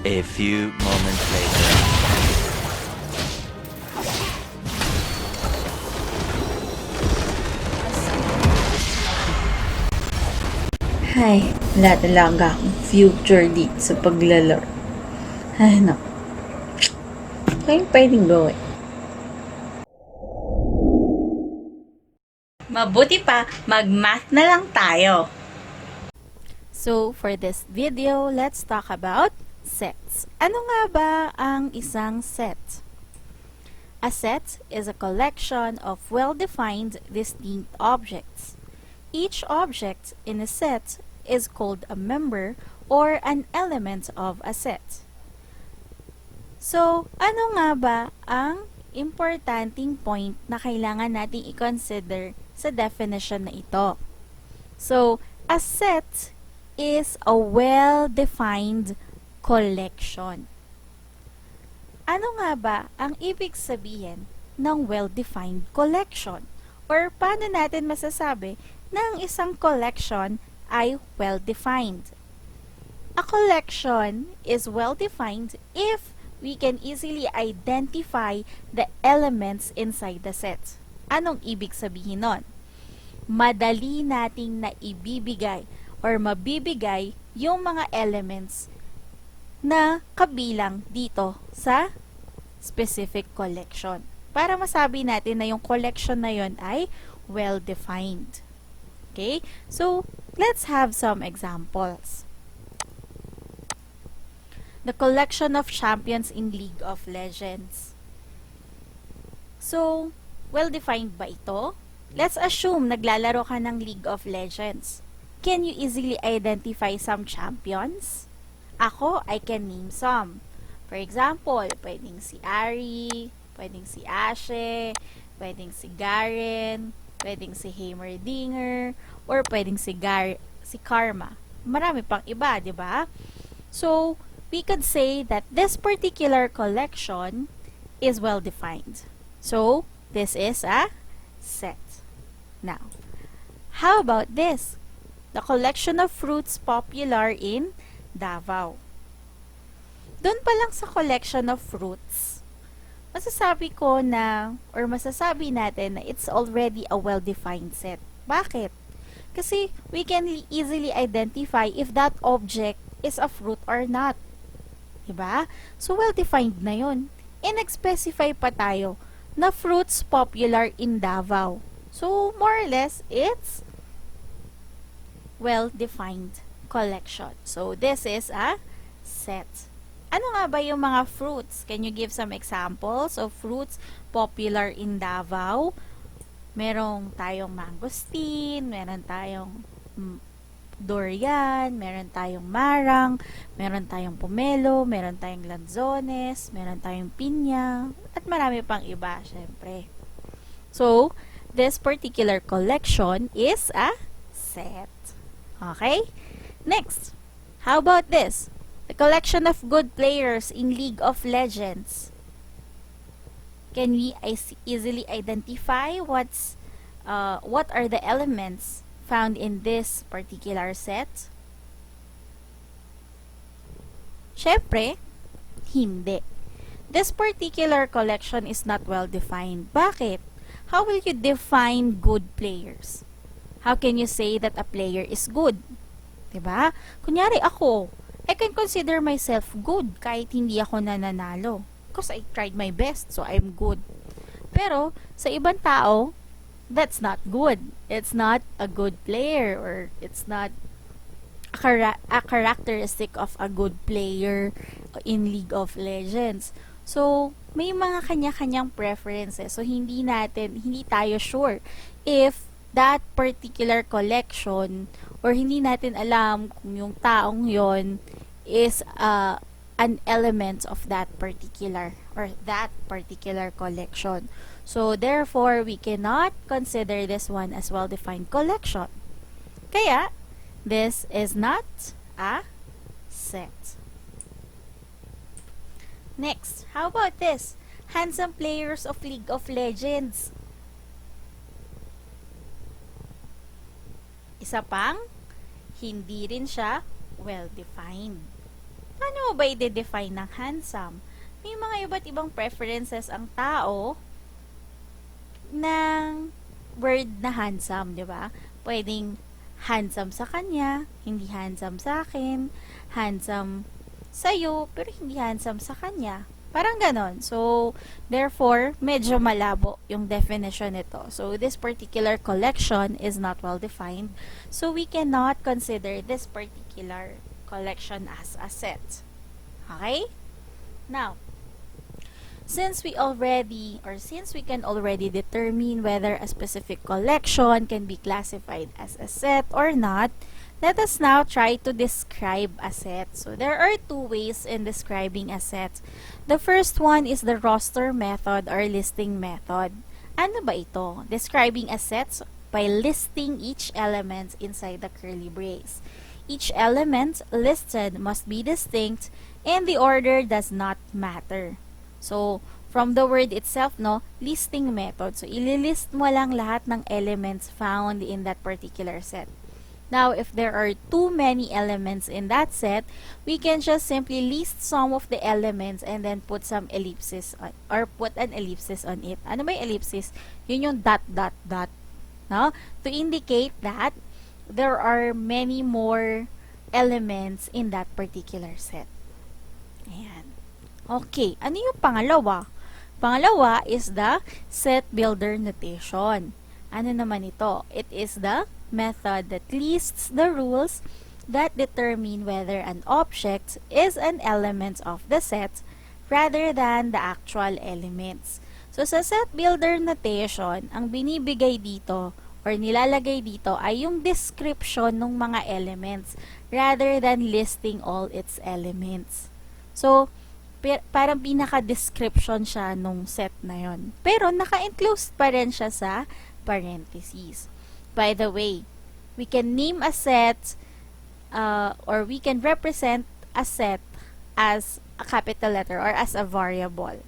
A few moments later. Ay, wala talaga akong future dito sa paglalaro. Ay, no. Kaya pwedeng gawin. Mabuti pa, mag-math na lang tayo. So, for this video, let's talk about sets. Ano nga ba ang isang set? A set is a collection of well-defined, distinct objects. Each object in a set is called a member or an element of a set. So, ano nga ba ang importanting point na kailangan nating i-consider sa definition na ito? So, a set is a well-defined collection. Ano nga ba ang ibig sabihin ng well-defined collection? Or paano natin masasabi na ang isang collection ay well-defined? A collection is well-defined if we can easily identify the elements inside the set. Anong ibig sabihin nun? Madali nating naibibigay or mabibigay yung mga elements na kabilang dito sa specific collection. Para masabi natin na yung collection na yon ay well-defined. Okay? So, let's have some examples. The collection of champions in League of Legends. So, well-defined ba ito? Let's assume naglalaro ka ng League of Legends. Can you easily identify some champions? Ako, I can name some. For example, pwedeng si Ahri, pwedeng si Ashe, pwedeng si Garen, pwedeng si Heimerdinger, or pwedeng si Karma. Marami pang iba, di ba? So, we could say that this particular collection is well defined. So, this is a set. Now, how about this? The collection of fruits popular in Davao. Doon pa lang sa collection of fruits, masasabi ko na, or masasabi natin na it's already a well-defined set. Bakit? Kasi we can easily identify if that object is a fruit or not. Diba? So, well-defined na yun. In-specify pa tayo na fruits popular in Davao. So, more or less, it's well-defined collection. So, this is a set. Ano nga ba yung mga fruits? Can you give some examples of fruits popular in Davao? Merong tayong mangosteen, meron tayong durian, meron tayong marang, meron tayong pomelo, meron tayong lanzones, meron tayong pinya, at marami pang iba, syempre. So, this particular collection is a set. Okay? Next, how about this? The collection of good players in League of Legends. Can we easily identify what are the elements found in this particular set? Syempre, hindi. This particular collection is not well defined. Bakit? How will you define good players? How can you say that a player is good? Diba? Kunyari ako, I can consider myself good kahit hindi ako nananalo. Because I tried my best, so I'm good. Pero, sa ibang tao, that's not good. It's not a good player, or it's not a characteristic of a good player in League of Legends. So, may mga kanya-kanyang preferences. So, hindi tayo sure if that particular collection, or hindi natin alam kung yung taong yon is an element of that particular collection. So, therefore, we cannot consider this one as well-defined collection. Kaya, this is not a set. Next, how about this? Handsome players of League of Legends. Isa pang, hindi rin siya well-defined. Paano paano mo ba i-define ng handsome? May mga iba't ibang preferences ang tao ng word na handsome, di ba? Pwedeng handsome sa kanya, hindi handsome sa akin, handsome sa'yo, pero hindi handsome sa kanya. Parang ganon. So, therefore, medyo malabo yung definition nito. So, this particular collection is not well defined. So, we cannot consider this particular collection as a set. Okay? Now, since we can already determine whether a specific collection can be classified as a set or not, let us now try to describe a set. So, there are two ways in describing a set. The first one is the roster method or listing method. Ano ba ito? Describing a set by listing each element inside the curly brace. Each element listed must be distinct and the order does not matter. So, from the word itself, no, listing method. So, ililist mo lang lahat ng elements found in that particular set. Now, if there are too many elements in that set, we can just simply list some of the elements and then put some ellipses on, or put an ellipsis on it. Ano ba yung ellipsis? Yun yung dot, dot, dot. No? To indicate that there are many more elements in that particular set. Ayan. Okay. Ano yung pangalawa? Pangalawa is the set builder notation. Ano naman ito? It is the method that lists the rules that determine whether an object is an element of the set rather than the actual elements. So, sa set builder notation, ang binibigay dito or nilalagay dito ay yung description ng mga elements rather than listing all its elements. So, parang pinaka-description siya nung set na yon. Pero, naka-enclosed pa rin siya sa parentheses. By the way, we can name a set or we can represent a set as a capital letter or as a variable.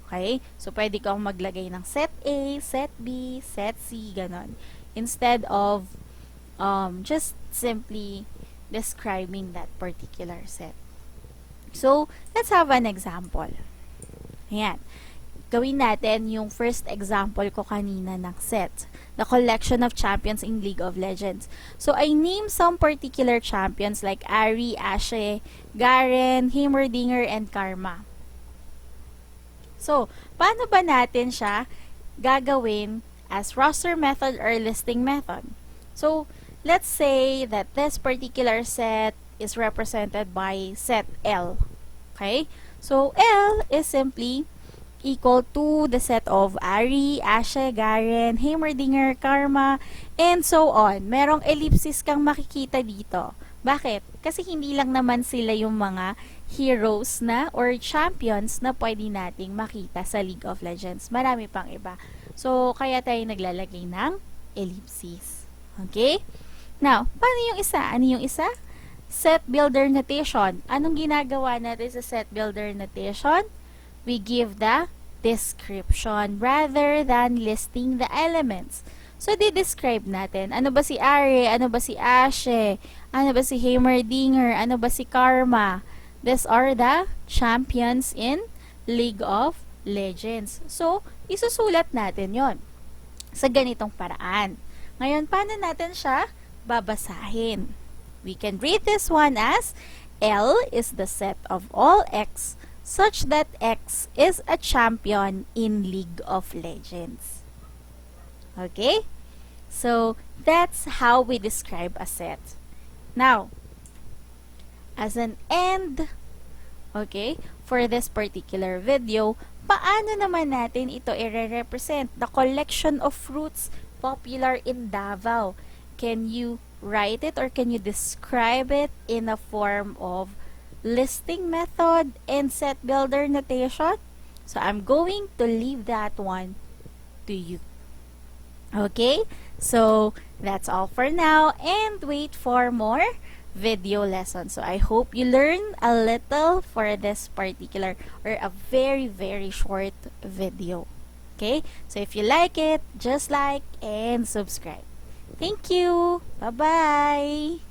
Okay? So, pwede kang maglagay ng set A, set B, set C, ganon. Instead of just simply describing that particular set. So, let's have an example. Ayan. Gawin natin yung first example ko kanina ng set. The collection of champions in League of Legends. So, I name some particular champions like Ahri, Ashe, Garen, Heimerdinger, and Karma. So, paano ba natin siya gagawin as roster method or listing method? So, let's say that this particular set is represented by set L. Okay? So, L is simply equal to the set of Ahri, Ashe, Garen, Heimerdinger, Karma, and so on. Merong ellipsis kang makikita dito. Bakit? Kasi hindi lang naman sila yung mga heroes na or champions na pwede nating makita sa League of Legends. Marami pang iba. So, kaya tayo naglalagay ng ellipsis. Okay? Now, paano yung isa? Ano yung isa? Set builder notation. Anong ginagawa natin sa set builder notation? We give the description rather than listing the elements. So, di-describe natin. Ano ba si Ahri? Ano ba si Ashe? Ano ba si Heimerdinger? Ano ba si Karma? These are the champions in League of Legends. So, isusulat natin yon sa ganitong paraan. Ngayon, paano natin siya babasahin? We can read this one as L is the set of all X such that X is a champion in League of Legends. Okay? So, that's how we describe a set. Now, as an end, okay, for this particular video, paano naman natin ito i-represent? The collection of fruits popular in Davao. Can you write it or can you describe it in a form of listing method and set builder notation? So, I'm going to leave that one to you. Okay? So, that's all for now and wait for more video lessons. So, I hope you learn a little for this particular or a very, very short video. Okay? So, if you like it, just like and subscribe. Thank you! Bye-bye!